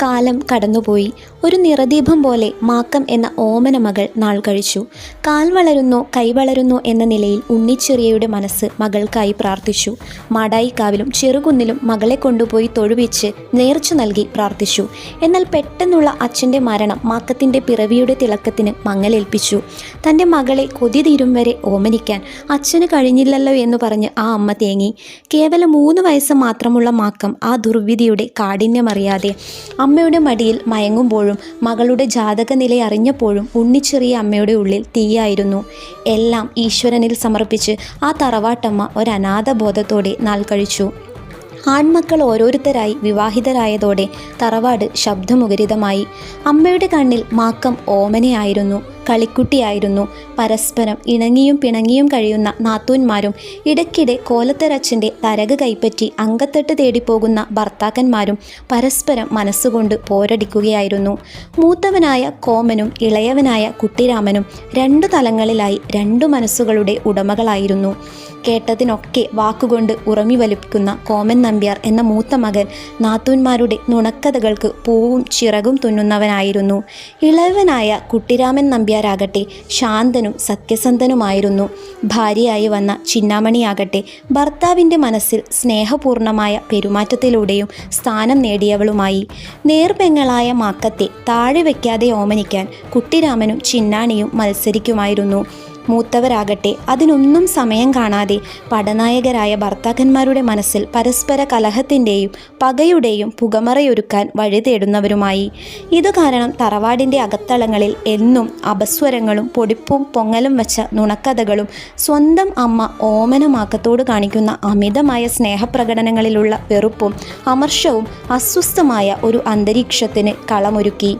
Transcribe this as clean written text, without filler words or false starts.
കാലം കടന്നുപോയി. ഒരു നിറദീപം പോലെ മാക്കം എന്ന ഓമന മകൾ നാൾ കഴിച്ചു. കാൽ വളരുന്നോ കൈ വളരുന്നോ എന്ന നിലയിൽ ഉണ്ണിച്ചെറിയയുടെ മനസ്സ് മകൾക്കായി പ്രാർത്ഥിച്ചു. മാടായിക്കാവിലും ചെറുകുന്നിലും മകളെ കൊണ്ടുപോയി തൊഴുവെച്ച് നേർച്ച നൽകി പ്രാർത്ഥിച്ചു. എന്നാൽ പെട്ടെന്നുള്ള അച്ഛൻ്റെ മരണം മാക്കത്തിൻ്റെ പിറവിയുടെ തിളക്കത്തിന് മങ്ങലേൽപ്പിച്ചു. തൻ്റെ മകളെ കൊതി തീരും വരെ ഓമനിക്കാൻ അച്ഛന് കഴിഞ്ഞില്ലല്ലോ എന്ന് പറഞ്ഞ് ആ അമ്മ തേങ്ങി. കേവലം 3 വയസ്സ് മാത്രമുള്ള മാക്കം ആ ദുർവിധിയുടെ കാഠിന്യമറിയാതെ അമ്മയുടെ മടിയിൽ മയങ്ങുമ്പോഴും മകളുടെ ജാതകനില അറിഞ്ഞപ്പോഴും ഉണ്ണിച്ചെറിയ അമ്മയുടെ ഉള്ളിൽ തീയായിരുന്നു. എല്ലാം ഈശ്വരനിൽ സമർപ്പിച്ച് ആ തറവാട്ടമ്മ ഒരനാഥബോധത്തോടെ നാൾ കഴിച്ചു. ആൺമക്കൾ ഓരോരുത്തരായി വിവാഹിതരായതോടെ തറവാട് ശബ്ദമുഖരിതമായി. അമ്മയുടെ കണ്ണിൽ മാക്കം ഓമനയായിരുന്നു, കളിക്കുട്ടിയായിരുന്നു. പരസ്പരം ഇണങ്ങിയും പിണങ്ങിയും കഴിയുന്ന നാത്തൂന്മാരും ഇടയ്ക്കിടെ കോലത്തരച്ഛൻ്റെ തരക് കൈപ്പറ്റി അങ്കത്തട്ട് തേടിപ്പോകുന്ന ഭർത്താക്കന്മാരും പരസ്പരം മനസ്സുകൊണ്ട് പോരടിക്കുകയായിരുന്നു. മൂത്തവനായ കോമനും ഇളയവനായ കുട്ടിരാമനും 2 തലങ്ങളിലായി 2 മനസ്സുകളുടെ ഉടമകളായിരുന്നു. കേട്ടതിനൊക്കെ വാക്കുകൊണ്ട് ഉറമി വലിക്കുന്ന കോമൻ നമ്പ്യാർ എന്ന മൂത്ത മകൻ നാത്തൂന്മാരുടെ നുണക്കഥകൾക്ക് പൂവും ചിറകും തുന്നുന്നവനായിരുന്നു. ഇളയവനായ കുട്ടിരാമൻ നമ്പ്യാരാകട്ടെ ശാന്തനും സത്യസന്ധനുമായിരുന്നു. ഭാര്യയായി വന്ന ചിന്നാമണിയാകട്ടെ ഭർത്താവിൻ്റെ മനസ്സിൽ സ്നേഹപൂർണമായ പെരുമാറ്റത്തിലൂടെയും സ്ഥാനം നേടിയവളുമായി. നേർപെങ്ങളായ മാക്കത്തെ താഴെ വയ്ക്കാതെ ഓമനിക്കാൻ കുട്ടിരാമനും ചിന്നാണിയും മത്സരിക്കുമായിരുന്നു. മൂത്തവരാകട്ടെ അതിനൊന്നും സമയം കാണാതെ പടനായകരായ ഭർത്താക്കന്മാരുടെ മനസ്സിൽ പരസ്പര കലഹത്തിൻ്റെയും പകയുടെയും പുകമറയൊരുക്കാൻ വഴി തേടുന്നവരുമായി. ഇതു കാരണം തറവാടിൻ്റെ അകത്തളങ്ങളിൽ എന്നും അപസ്വരങ്ങളും പൊടിപ്പും പൊങ്ങലും വച്ച നുണക്കഥകളും സ്വന്തം അമ്മ ഓമനമാക്കത്തോട് കാണിക്കുന്ന അമിതമായ സ്നേഹപ്രകടനങ്ങളിലുള്ള വെറുപ്പും അമർഷവും അസ്വസ്ഥമായ ഒരു അന്തരീക്ഷത്തിന് കളമൊരുക്കി.